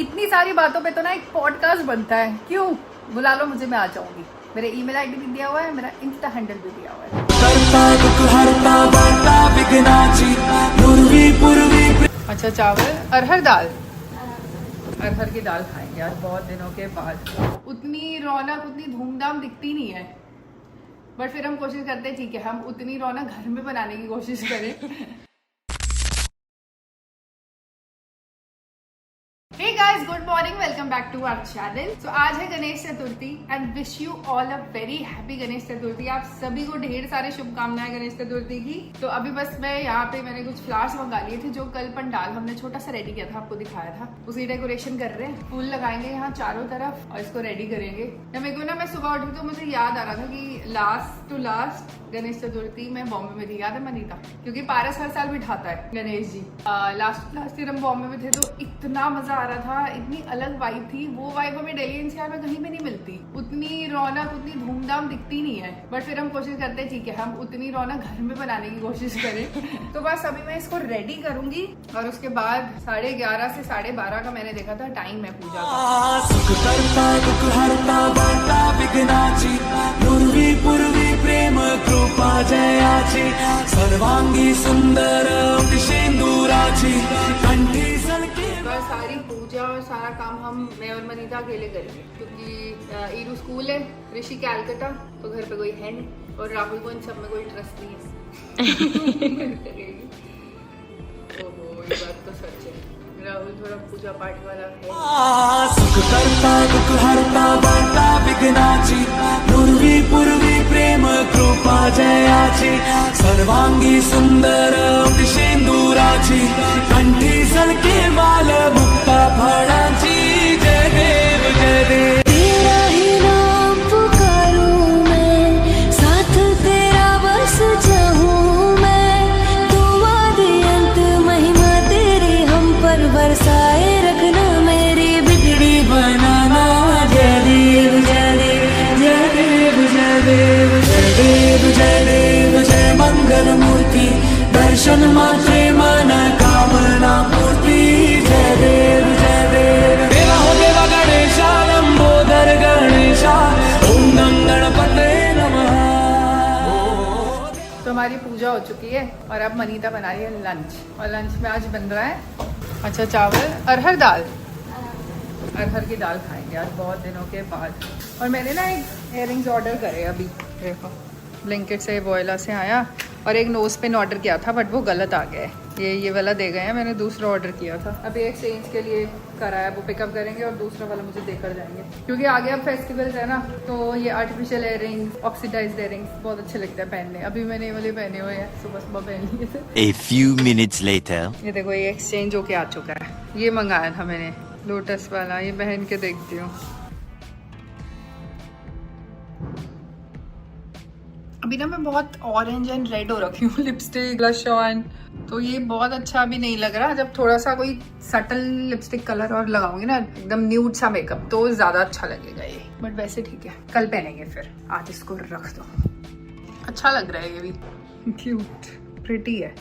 इतनी सारी बातों पे तो ना एक पॉडकास्ट बनता है। क्यों? बुला लो मुझे, मैं आ जाऊंगी। मेरे ईमेल आईडी भी दिया हुआ है, मेरा इंस्टा हैंडल भी दिया हुआ है। अच्छा, चावल अरहर दाल, अरहर की दाल खाएंगे आज बहुत दिनों के बाद। उतनी रौनक, उतनी धूमधाम दिखती नहीं है, बट फिर हम कोशिश करते हैं, ठीक है, हम उतनी रौनक घर में बनाने की कोशिश करें। Hey guys, good morning, welcome back to our channel. So आज है Ganesh Chaturthi and wish you all a very happy Ganesh Chaturthi. आप सभी को ढेर सारे शुभकामनाएं गणेश चतुर्थी की। तो अभी बस मैं यहाँ पे मैंने कुछ फ्लावर्स मंगा लिए थे, जो कल पंडाल हमने छोटा सा रेडी किया था, आपको दिखाया था, उसी डेकोरेशन कर रहे हैं। फूल लगाएंगे यहाँ चारों तरफ और इसको रेडी करेंगे। जब मेरे को ना, मैं सुबह उठी तो मुझे याद आ रहा था कि last to last Ganesh Chaturthi में बॉम्बे में थी, याद है मनीता? क्योंकि पारस हर साल बिठाता है गणेश जी। लास्ट ईयर हम बॉम्बे में थे तो इतना मजा आ रहा था, इतनी अलग वाइब थी। वो वाइब हमें दिल्ली एनसीआर में कहीं भी नहीं मिलती। उतनी रौनक, उतनी धूमधाम दिखती नहीं है, बट फिर हम कोशिश करते हैं, ठीक है, हम उतनी रौनक घर में बनाने की कोशिश करें। तो बस अभी मैं इसको रेडी करूंगी और उसके बाद 11:30 से 12:30 का मैंने देखा था टाइम है पूजा का। सर्वांगी सुंदर शेंदुराची कंठी और सारी पूजा और सारा काम मैं और मनीता अकेले करेंगे, क्योंकि ईरू स्कूल है, ऋषि कैलकाटा, तो घर पे कोई है नहीं और राहुल को इन सब में कोई इंटरेस्ट नहीं है। ओहो, ये बात तो सच है, राहुल थोड़ा पूजा पाठ वाला है। सुख करता दुख हरता वार्ता विघ्नाची पूर्वी पूर्वी प्रेम कृपा जयाची सर्वांगी सुंदर शेंदुराची कंठी सलके माल मुक्ता फळाची जय देव जय देव। तेरा ही नाम पुकारूं मैं, साथ तेरा बस चाहूं मैं, दुआ दे अंत महिमा तेरी हम पर बरसाए रखना, मेरी बिगड़ी बनाना। जय देव जय देव जय देव जय देव जय देव जय देव जय मंगल मूर्ति दर्शन मात्रे मन कामना पूर्ति। जय देव जय देव। देवा हो देवा गणेशा लंबोदर गणेशा ओम नम गणपते नमः। तो हमारी पूजा हो चुकी है और अब मनीता बना रही है लंच, और लंच में आज बन रहा है, अच्छा, चावल अरहर दाल, अरहर की दाल खाएंगे आज बहुत दिनों के बाद। और मैंने ना एक इयररिंग्स ऑर्डर करे अभी, देखो ब्लिंकिट से, वोयला से आया, और एक नोज पिन ऑर्डर किया था बट वो गलत आ गया है। ये वाला दे गए हैं, मैंने दूसरा ऑर्डर किया था। अभी एक्सचेंज के लिए कराया, वो पिकअप करेंगे और दूसरा वाला मुझे देकर जाएंगे, क्योंकि आगे अब फेस्टिवल्स है ना, तो ये आर्टिफिशियल इयररिंग्स, ऑक्सीडाइज्ड इयररिंग्स बहुत अच्छे लगते हैं पहनने। अभी मैंने ये वाले पहने हुए हैं, सुबह सुबह पहन लिए थे। A few minutes later. ये देखो, ये एक्सचेंज होके आ चुका है। ये मंगाया था मैंने लोटस वाला, ये पहन के देखती हूँ। अभी ना मैं बहुत ऑरेंज एंड रेड हो रखी हूँ, लिपस्टिक, ब्लश ऑन, तो ये बहुत अच्छा अभी नहीं लग रहा। जब थोड़ा सा कोई सटल लिपस्टिक कलर और लगाऊंगी ना, एकदम न्यूड सा मेकअप, तो ज्यादा अच्छा लगेगा ये। बट वैसे ठीक है, कल पहनेंगे फिर। आज इसको रख दो, अच्छा लग रहा है ये भी, क्यूट प्रिटी है।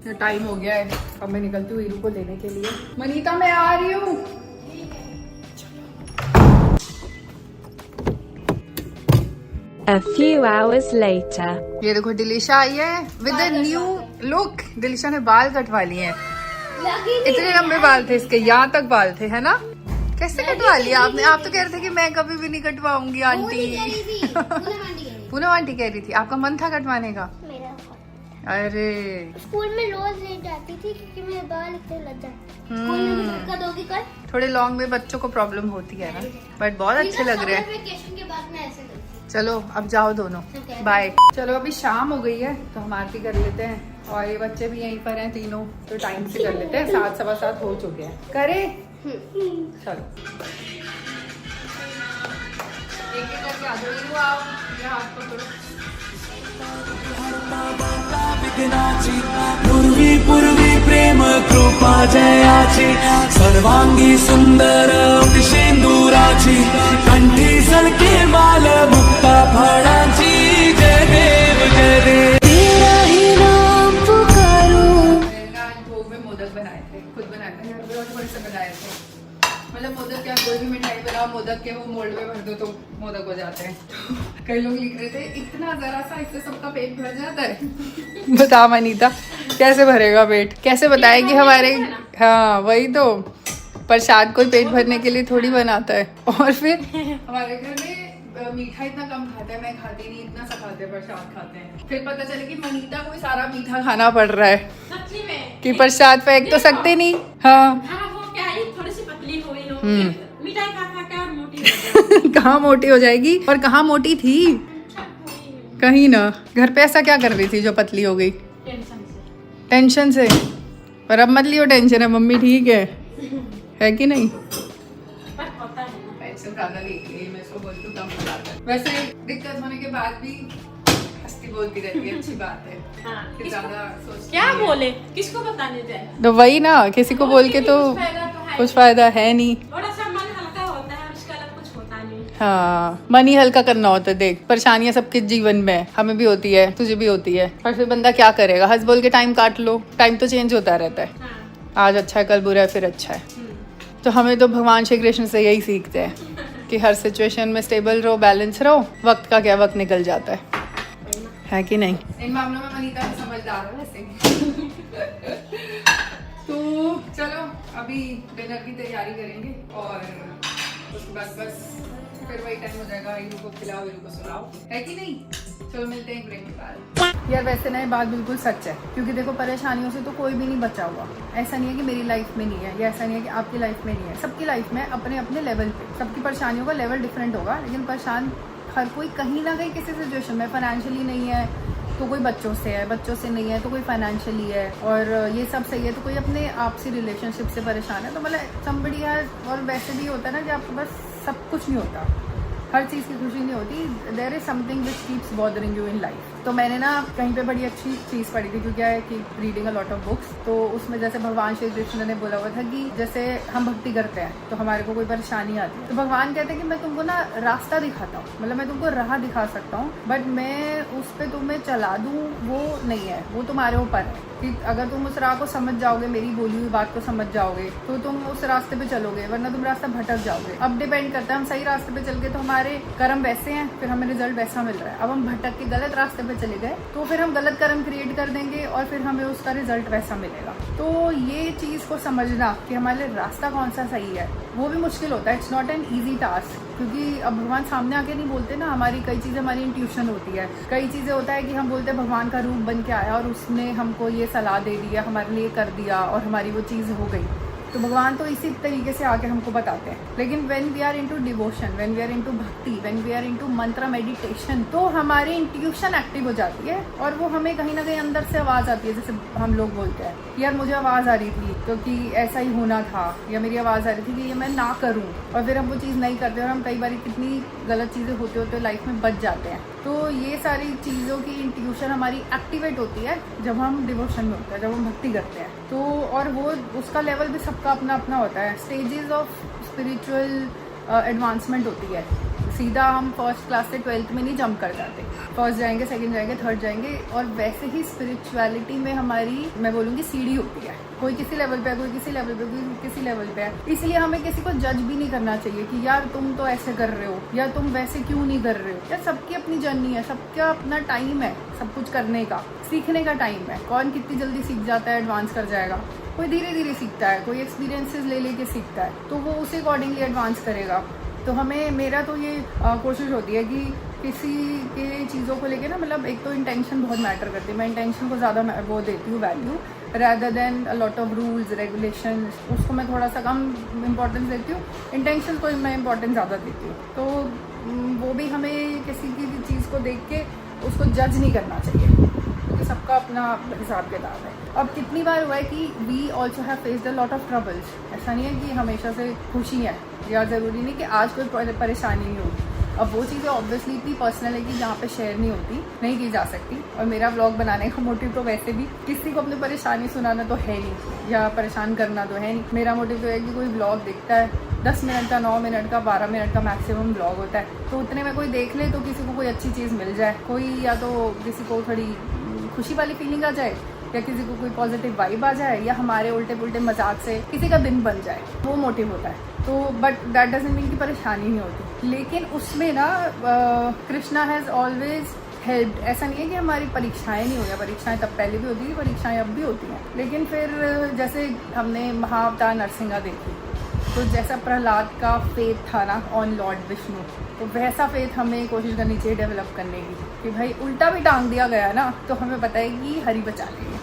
ये टाइम हो गया है, अब मैं निकलती हूँ ईरू को लेने के लिए। मनीता मैं आ रही हूँ। A few hours later. ये देखो दिलिशा आई है विद अ न्यू लुक। दिलिशा ने बाल कटवा लिए हैं, इतने लंबे बाल थे इसके, यहाँ तक बाल थे, है ना? कैसे कटवा लिया आपने? आप तो कह रहे थे कि मैं कभी भी नहीं कटवाऊंगी आंटी। पूनम आंटी कह रही थी, आपका मन था कटवाने का? अरे स्कूल में रोज ले जाती थी क्योंकि मेरे बाल इतने लग जाते। स्कूल में भी दोगी कल? थोड़े लॉन्ग में बच्चों को प्रॉब्लम होती है ना, बट बहुत अच्छे लग रहे हैं। वेकेशन के बाद मैं ऐसे करती। चलो अब जाओ दोनों, बाय। चलो अभी शाम हो गई है तो हम आरती कर लेते हैं, और ये बच्चे भी यहीं पर हैं तीनों, तो टाइम से कर लेते हैं। 7, 7:15 हो चुके हैं, करे चलो एक करके आ जाओ। आओ, ये हाथ पकड़ो। पूर्वी पूर्वी प्रेम कृपा जयाची सर्वांगी सुंदर शेंदुराची कंठी सलके माल मुक्ता फळाची। जय देव जय देव। तेरा ही नाम पुकारूं। मैंने आज भोग में मोदक बनाए थे, खुद बनाए थे, थोड़े से बनाए थे। मतलब मोदक क्या, कोई भी मिठाई बनाओ मोदक के वो मोल्ड में भर दो तो मोदक हो जाते हैं। कई लोग लिख रहे थे इतना जरा सा इससे सबका पेट भर जाता है। बता मनीता कैसे भरेगा पेट, कैसे बताए कि हमारे, हाँ वही तो, प्रसाद कोई पेट भरने के लिए थोड़ी बनाता है। और फिर हमारे घर में मीठा इतना कम खाते हैं, मैं खाती नहीं, इतना सा खाते हैं, प्रसाद खाते हैं। फिर पता चले कि मनीता को सारा मीठा खाना पड़ रहा है सच्ची में कि प्रसाद फेंक तो सकते नहीं। हाँ हाँ, वो क्या है, थोड़ी सी पतली हो गई हो, मिठाई खा खा के और मोटी हो गई। कहाँ मोटी हो जाएगी, और कहाँ मोटी थी कहीं ना। घर पे ऐसा क्या कर रही थी जो पतली हो गई? टेंशन से। पर अब मत लियो टेंशन, है मम्मी ठीक है कि नहीं? पर होता है ना। टेंशन ज्यादा लेती है, मैं इसको बोलती हूँ कम हो जाता है। वैसे दिक्कत होने के बाद भी हंसती बोलती रहती है, अच्छी बात है। हाँ, कि ज्यादा सोचती क्या है। बोले, किसको बताने जाए? तो वही ना, किसी को बोल के तो कुछ फायदा है नहीं। थोड़ा सा मन हल्का होता है, उसका अलग कुछ होता नहीं। हाँ, मन ही हल्का करना होता है। देख, परेशानियां सबके जीवन में है, हमें भी होती है, तुझे भी होती है, पर फिर बंदा क्या करेगा, हंस बोल के टाइम काट लो। टाइम तो चेंज होता रहता है, हाँ। आज अच्छा है कल बुरा है फिर अच्छा है। तो हमें तो भगवान श्री कृष्ण से यही सीखते हैं कि हर सिचुएशन में स्टेबल रहो, बैलेंस रहो। वक्त का क्या, वक्त निकल जाता है कि नहीं? इन मामलों में मनीता भी समझदार है वैसे। तो चलो अभी डिनर की तैयारी करेंगे और उसके बाद बस फिर वही टाइम हो जाएगा, हीरू को खिलाओ, हीरू को सुलाओ, है कि नहीं? चलो मिलते हैं ब्रेक के बाद। यार वैसे ना ये बात बिल्कुल सच है, क्योंकि देखो परेशानियों से तो कोई भी नहीं बचा हुआ। ऐसा नहीं है कि मेरी लाइफ में नहीं है, या ऐसा नहीं है कि आपकी लाइफ में नहीं है। सबकी लाइफ में अपने अपने लेवल पे, सबकी परेशानियों का लेवल डिफरेंट होगा, लेकिन परेशान हर कोई कहीं ना कहीं किसी सिचुएशन में। फाइनेंशियली नहीं है तो कोई बच्चों से है, बच्चों से नहीं है तो कोई फाइनेंशियली है, और ये सब सही है तो कोई अपने आपसी रिलेशनशिप से परेशान है। तो मतलब समबडी है। और वैसे भी होता है ना कि आपको बस सब कुछ नहीं होता, हर चीज़ की खुशी नहीं होती। There is something which keeps bothering you in life. तो मैंने ना कहीं पे बड़ी अच्छी चीज़ पढ़ी थी, क्योंकि है कि reading a lot of books. तो उसमें जैसे भगवान श्री कृष्ण ने बोला हुआ था कि जैसे हम भक्ति करते हैं तो हमारे को कोई परेशानी आती है, तो भगवान कहते हैं कि मैं तुमको ना रास्ता दिखाता हूँ, मतलब मैं तुमको राह दिखा सकता हूँ, बट मैं उस पर तुम्हें चला दूँ वो नहीं है, वो तुम्हारे ऊपर है कि अगर तुम उस राह को समझ जाओगे, मेरी बोली हुई बात को समझ जाओगे, तो तुम उस रास्ते पे चलोगे, वरना तुम रास्ता भटक जाओगे। अब डिपेंड करता है, हम सही रास्ते पे चल गए तो हमारे कर्म वैसे हैं, फिर हमें रिजल्ट वैसा मिल रहा है। अब हम भटक के गलत रास्ते पे चले गए तो फिर हम गलत कर्म क्रिएट कर देंगे और फिर हमें उसका रिजल्ट वैसा मिलेगा। तो ये चीज़ को समझना कि हमारे रास्ता कौन सा सही है वो भी मुश्किल होता है। It's not an easy task, क्योंकि अब भगवान सामने आके नहीं बोलते ना, हमारी कई चीज़ें हमारी इंट्यूशन होती है। कई चीज़ें होता है कि हम बोलते हैं भगवान का रूप बन के आया और उसने हमको ये सलाह दे दिया, हमारे लिए कर दिया और हमारी वो चीज़ हो गई। तो भगवान तो इसी तरीके से आके हमको बताते हैं। लेकिन when we are into devotion, when we are into bhakti, when we are into mantra meditation, तो हमारी इंट्यूशन एक्टिव हो जाती है और वो हमें कहीं ना कहीं अंदर से आवाज़ आती है। जैसे हम लोग बोलते हैं यार मुझे आवाज़ आ रही थी क्योंकि ऐसा ही होना था, या मेरी आवाज़ आ रही थी कि ये मैं ना करूँ, और फिर हम वो चीज़ नहीं करते और हम कई बार कितनी गलत चीज़ें होते होते लाइफ में बच जाते हैं। तो ये सारी चीज़ों की इंट्यूशन हमारी एक्टिवेट होती है जब हम डिवोशन में होते हैं, जब हम भक्ति करते हैं। तो और वो उसका लेवल भी सबका अपना अपना होता है। स्टेजेस ऑफ स्पिरिचुअल एडवांसमेंट होती है। सीधा हम फर्स्ट क्लास से 12th में नहीं जंप कर जाते, फर्स्ट जाएंगे, सेकंड जाएंगे, थर्ड जाएंगे। और वैसे ही स्पिरिचुअलिटी में हमारी, मैं बोलूँगी, सीढ़ी होती है। कोई किसी लेवल पे है, कोई किसी लेवल पे, कोई किसी लेवल पे है। इसलिए हमें किसी को जज भी नहीं करना चाहिए कि यार तुम तो ऐसे कर रहे हो या तुम वैसे क्यों नहीं कर रहे हो। यार सबकी अपनी जर्नी है, सबका अपना टाइम है सब कुछ करने का, सीखने का टाइम है। कौन कितनी जल्दी सीख जाता है, एडवांस कर जाएगा, कोई धीरे धीरे सीखता है, कोई एक्सपीरियंसेस ले लेके सीखता है, तो वो उसी अकॉर्डिंगली एडवांस करेगा। तो हमें, मेरा तो ये कोशिश होती है कि किसी के चीज़ों को लेके ना, मतलब एक तो इंटेंशन बहुत मैटर करती है। मैं इंटेंशन को ज़्यादा वो देती हूँ value, rather than a lot of rules, regulations। उसको मैं थोड़ा सा कम इम्पोर्टेंस देती हूँ, इंटेंशन को मैं इम्पोर्टेंस ज़्यादा देती हूँ। तो वो भी हमें किसी की भी चीज़ को देख के उसको जज नहीं करना चाहिए, क्योंकि सबका अपना हिसाब किताब है। अब कितनी बार हुआ है कि we also have faced a lot of troubles. ऐसा नहीं है कि हमेशा से खुशी है, या ज़रूरी नहीं कि आज कोई परेशानी नहीं होगी। अब वो चीज़ें ऑब्वियसली इतनी पर्सनल है कि जहाँ पे शेयर नहीं होती, नहीं की जा सकती। और मेरा व्लॉग बनाने का मोटिव तो वैसे भी किसी को अपनी परेशानी सुनाना तो है नहीं, या परेशान करना तो है नहीं। मेरा मोटिव तो है कि कोई व्लॉग देखता है, 10 मिनट का, 9 मिनट का, 12 मिनट का मैक्सिमम व्लॉग होता है, तो उतने में कोई देख ले तो किसी को कोई अच्छी चीज़ मिल जाए, कोई या तो किसी को थोड़ी खुशी वाली फीलिंग आ जाए, या किसी को कोई पॉजिटिव वाइब आ जाए, या हमारे उल्टे पुल्टे मजाक से किसी का दिन बन जाए, वो मोटिव होता है। तो बट दैट डजंट मीन कि परेशानी नहीं होती, लेकिन उसमें ना कृष्णा हैज़ ऑलवेज हेल्प। ऐसा नहीं है कि हमारी परीक्षाएं नहीं हुई, परीक्षाएं तब पहले भी होती थी, परीक्षाएं अब भी होती हैं, लेकिन फिर जैसे हमने महाअवतार नरसिंहा देखी, तो जैसा प्रहलाद का फेथ था ना ऑन लॉर्ड विष्णु, तो वैसा फेथ हमें कोशिश करनी चाहिए डेवलप करने की कि भाई उल्टा भी टांग दिया गया ना तो हमें पता है कि हरि बचा लेंगे।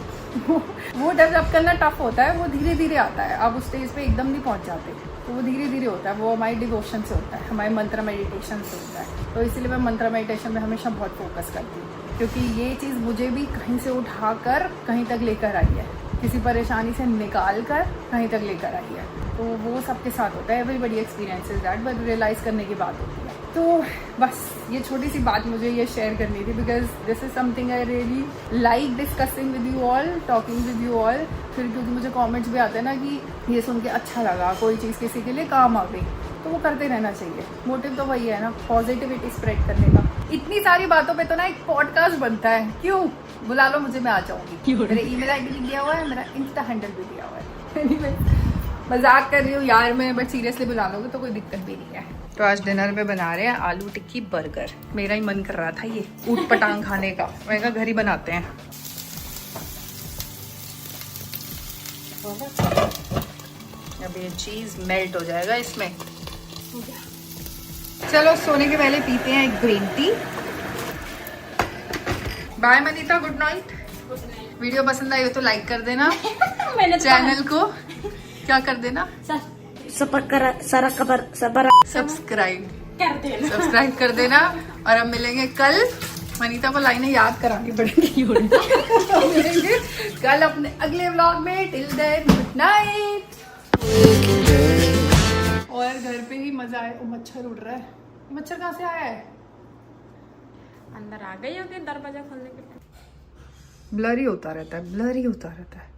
वो डेवलप करना टफ होता है, वो धीरे धीरे आता है, आप उस स्टेज पे एकदम नहीं पहुंच जाते, तो वो धीरे धीरे होता है, वो हमारे डिवोशन से होता है, हमारे मंत्र मेडिटेशन से होता है। तो इसीलिए मैं मंत्र मेडिटेशन में हमेशा बहुत फोकस करती हूँ, क्योंकि ये चीज़ मुझे भी कहीं से उठाकर कहीं तक लेकर आई है, किसी परेशानी से निकाल कर कहीं तक लेकर आई है। तो वो सबके साथ होता है, everybody experiences that, but realise करने की बात होती है। तो बस ये छोटी सी बात मुझे ये शेयर करनी थी, because this is something I really like discussing with you all, talking with you all. फिर क्योंकि मुझे कमेंट्स भी आते हैं ना कि ये सुन के अच्छा लगा, कोई चीज़ किसी के लिए काम आ गई, तो वो करते रहना चाहिए। मोटिव तो वही है ना, पॉजिटिविटी स्प्रेड करने का। इतनी सारी बातों पे तो ना एक पॉडकास्ट बनता है, क्यों? बुला लो मुझे, मैं आ जाऊंगी। मेरा ईमेल आईडी भी दिया हुआ है, मेरा इंस्टा हैंडल भी दिया हुआ है। एनीवे, मजाक कर रही हूँ यार मैं, बट सीरियसली बुला लोगे तो कोई दिक्कत भी नहीं है। तो आज डिनर में बना रहे हैं आलू टिक्की बर्गर। मेरा ही मन कर रहा था ये ऊट पटांग खाने का, मैं कहा घर ही बनाते हैं। अब ये चीज मेल्ट हो जाएगा इसमें। चलो सोने के पहले पीते हैं एक green tea. Bye Manita, good night. Video पसंद आई हो तो लाइक कर देना, चैनल को क्या कर देना, सब्सक्राइब कर देना। और हम मिलेंगे कल। मनीता को लाइनें याद करानी पड़ेंगी। मिलेंगे कल अपने अगले व्लॉग में। Till then good night. और घर पे ही मजा आए। ओ मच्छर उड़ रहा है, मच्छर कहाँ से आया है? अंदर आ गई होगी दरवाजा खोलने के बाद। ब्लरी होता रहता है, ब्लरी होता रहता है।